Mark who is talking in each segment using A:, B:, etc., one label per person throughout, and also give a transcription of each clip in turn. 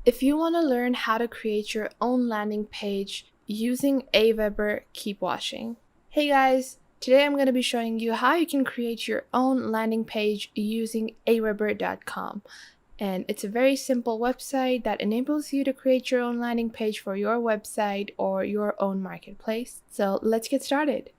A: If you want to learn how to create your own landing page using Aweber, keep watching. Hey guys, today I'm going to be showing you how you can create your own landing page using aweber.com. And it's a very simple website that enables you to create your own landing page for your website or your own marketplace. So let's get started.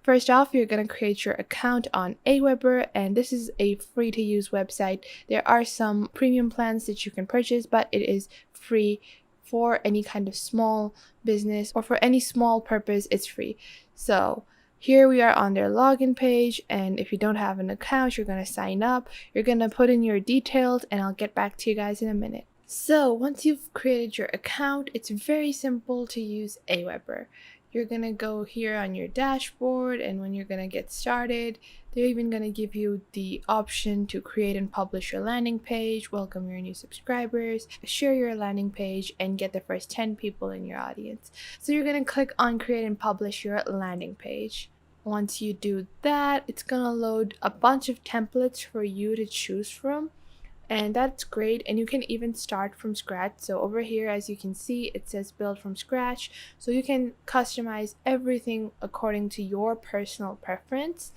A: First off, you're going to create your account on Aweber, and this is a free to use website. There are some premium plans that you can purchase, but it is free for any kind of small business or for any small purpose. It's free. So here we are on their login page, and if you don't have an account, you're going to sign up. You're going to put in your details, and I'll get back to you guys in a minute. So once you've created your account, it's very simple to use Aweber. You're going to go here on your dashboard, and when you're going to get started, they're even going to give you the option to create and publish your landing page, welcome your new subscribers, share your landing page, and get the first 10 people in your audience. So you're going to click on create and publish your landing page. Once you do that, it's going to load a bunch of templates for you to choose from. And that's great, and you can even start from scratch. So over here, as you can see, it says build from scratch, so you can customize everything according to your personal preference.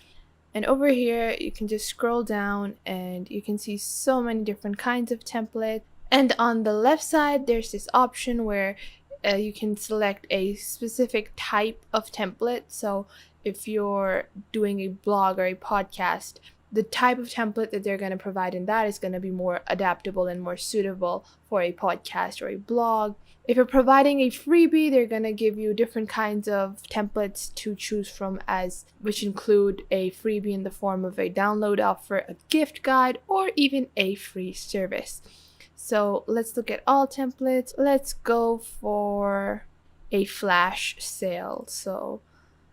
A: And over here you can just scroll down and you can see so many different kinds of templates. And on the left side there's this option where you can select a specific type of template. So if you're doing a blog or a podcast, the type of template that they're going to provide in that is going to be more adaptable and more suitable for a podcast or a blog. If you're providing a freebie, they're going to give you different kinds of templates to choose from, which include a freebie in the form of a download offer, a gift guide, or even a free service. So let's look at all templates. Let's go for a flash sale. So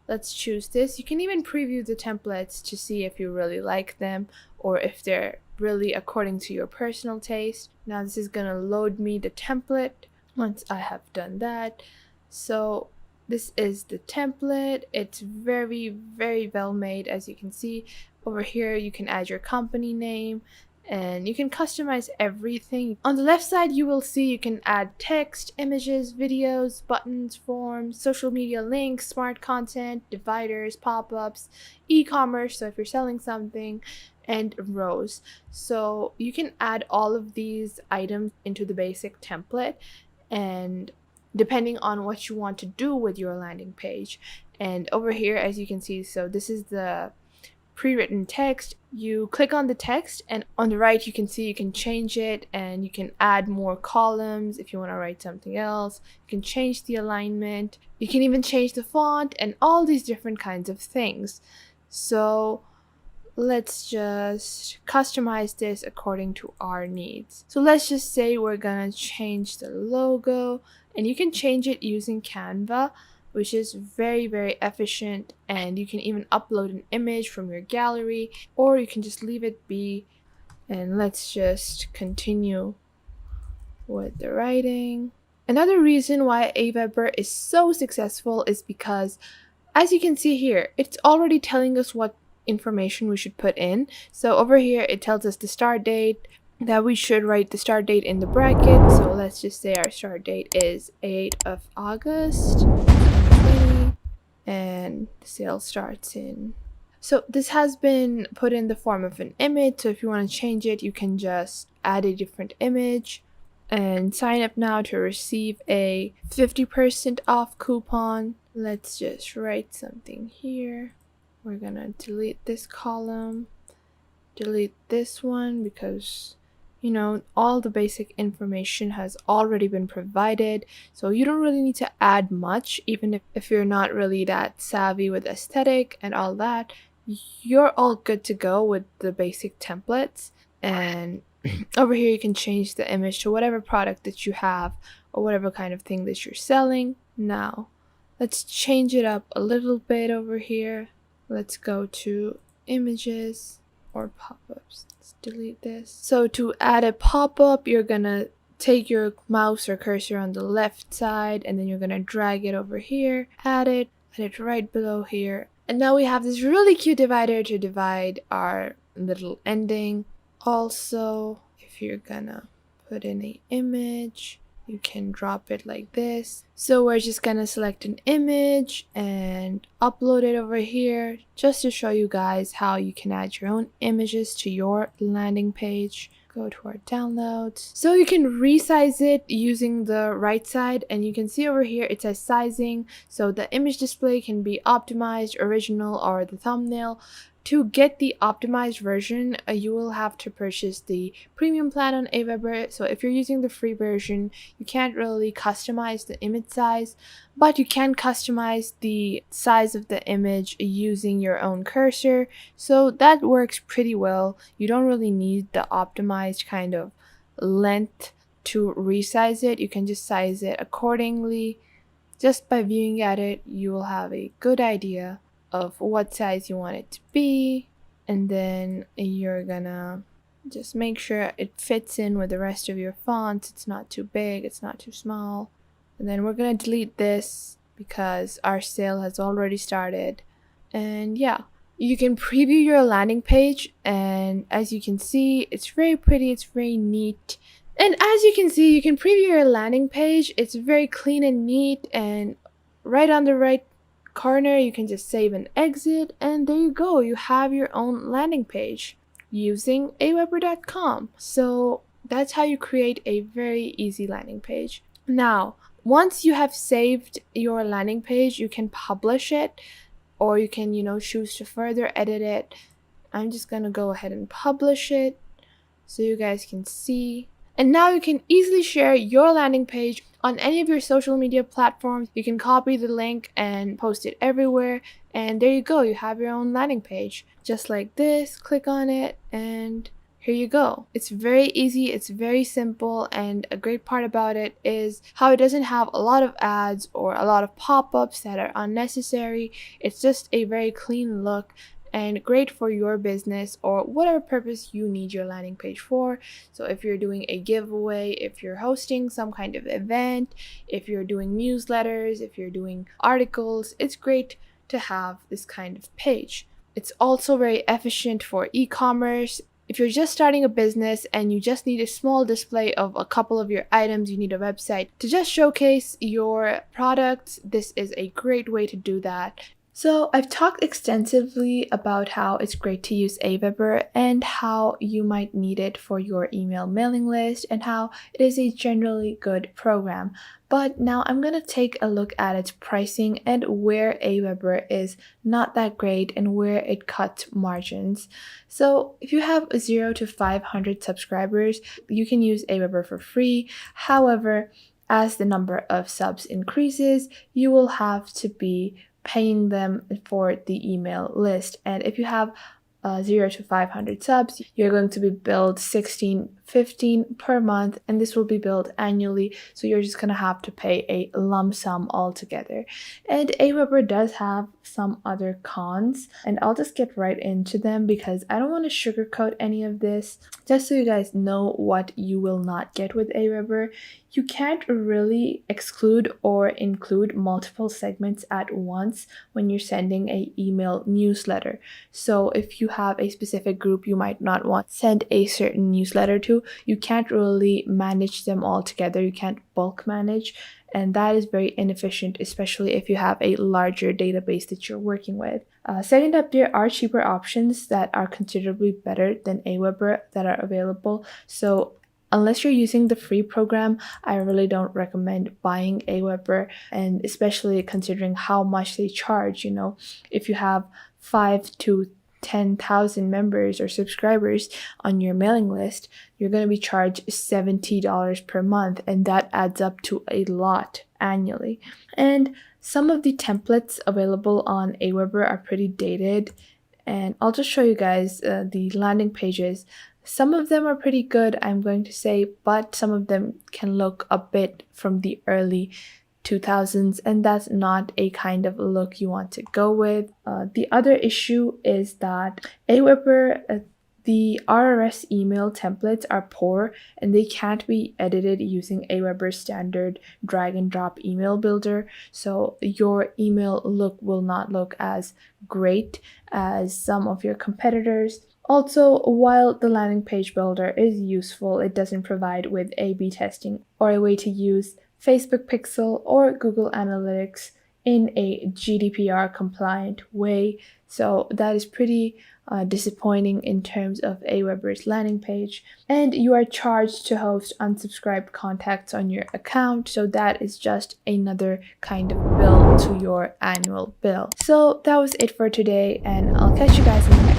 A: let's choose this. You can even preview the templates to see if you really like them or if they're really according to your personal taste. Now this is gonna load me the template once I have done that. So this is the template. It's very, very well made. As you can see over here, you can add your company name and you can customize everything. On the left side, you will see you can add text, images, videos, buttons, forms, social media links, smart content, dividers, pop-ups, e-commerce, so if you're selling something, and rows. So you can add all of these items into the basic template, and depending on what you want to do with your landing page. And over here, as you can see, so this is the pre-written text. You click on the text, and on the right you can see you can change it, and you can add more columns if you want to write something else. You can change the alignment, you can even change the font, and all these different kinds of things. So let's just customize this according to our needs. So let's just say we're gonna change the logo, and you can change it using Canva, which is very, very efficient, and you can even upload an image from your gallery, or you can just leave it be. And let's just continue with the writing. Another reason why Aweber is so successful is because, as you can see here, it's already telling us what information we should put in. So over here it tells us the start date, that we should write the start date in the bracket. So let's just say our start date is 8th of August and the sale starts in. So this has been put in the form of an image, so if you want to change it, you can just add a different image. And sign up now to receive a 50% off coupon. Let's just write something here. We're gonna delete this column, delete this one, because all the basic information has already been provided, so you don't really need to add much. Even if you're not really that savvy with aesthetic and all that, you're all good to go with the basic templates. And over here you can change the image to whatever product that you have or whatever kind of thing that you're selling. Now let's change it up a little bit over here. Let's go to images or pop-ups. Let's delete this. So to add a pop-up, you're gonna take your mouse or cursor on the left side, and then you're gonna drag it over here, add it right below here. And now we have this really cute divider to divide our little ending. Also, if you're gonna put in an image. You can drop it like this. So we're just gonna select an image and upload it over here just to show you guys how you can add your own images to your landing page. Go to our downloads. So you can resize it using the right side, and you can see over here it says sizing. So the image display can be optimized, original, or the thumbnail. To get the optimized version, you will have to purchase the premium plan on Aweber. So if you're using the free version, you can't really customize the image size, but you can customize the size of the image using your own cursor. So that works pretty well. You don't really need the optimized kind of length to resize it. You can just size it accordingly. Just by viewing at it, you will have a good idea of what size you want it to be, and then you're gonna just make sure it fits in with the rest of your fonts. It's not too big, it's not too small. And then we're gonna delete this because our sale has already started. And yeah, you can preview your landing page, and as you can see, it's very pretty, it's very neat. And as you can see, you can preview your landing page. It's very clean and neat, and right on the right corner you can just save and exit, and there you go, you have your own landing page using aweber.com. So that's how you create a very easy landing page. Now, once you have saved your landing page, you can publish it, or you can, choose to further edit it. I'm just gonna go ahead and publish it so you guys can see. And now you can easily share your landing page on any of your social media platforms. You can copy the link and post it everywhere. And there you go, you have your own landing page. Just like this, click on it, and here you go. It's very easy, it's very simple, and a great part about it is how it doesn't have a lot of ads or a lot of pop-ups that are unnecessary. It's just a very clean look and great for your business or whatever purpose you need your landing page for. So if you're doing a giveaway, if you're hosting some kind of event, if you're doing newsletters, if you're doing articles, it's great to have this kind of page. It's also very efficient for e-commerce. If you're just starting a business and you just need a small display of a couple of your items, you need a website to just showcase your products, this is a great way to do that. So I've talked extensively about how it's great to use Aweber and how you might need it for your email mailing list and how it is a generally good program. But now I'm going to take a look at its pricing and where Aweber is not that great and where it cuts margins. So if you have 0 to 500 subscribers, you can use Aweber for free. However, as the number of subs increases, you will have to be paying them for the email list. And if you have 0 to 500 subs, you're going to be billed $16.15 per month, and this will be billed annually, so you're just gonna have to pay a lump sum altogether. And Aweber does have some other cons, and I'll just get right into them because I don't want to sugarcoat any of this. Just so you guys know what you will not get with Aweber, you can't really exclude or include multiple segments at once when you're sending an email newsletter. So if you have a specific group you might not want to send a certain newsletter to, you can't really manage them all together. You can't bulk manage, and that is very inefficient, especially if you have a larger database that you're working with. Second up, there are cheaper options that are considerably better than Aweber that are available. So unless you're using the free program, I really don't recommend buying Aweber, and especially considering how much they charge. If you have 5 to 10,000 members or subscribers on your mailing list, you're going to be charged $70 per month, and that adds up to a lot annually. And some of the templates available on Aweber are pretty dated, and I'll just show you guys the landing pages. Some of them are pretty good, I'm going to say, but some of them can look a bit from the early 2000s, and that's not a kind of look you want to go with. The other issue is that Aweber, the RRS email templates are poor and they can't be edited using Aweber's standard drag and drop email builder. So your email look will not look as great as some of your competitors. Also, while the landing page builder is useful, it doesn't provide with A/B testing or a way to use Facebook Pixel or Google Analytics in a GDPR compliant way. So that is pretty disappointing in terms of Aweber's landing page. And you are charged to host unsubscribed contacts on your account. So that is just another kind of bill to your annual bill. So that was it for today, and I'll catch you guys in the next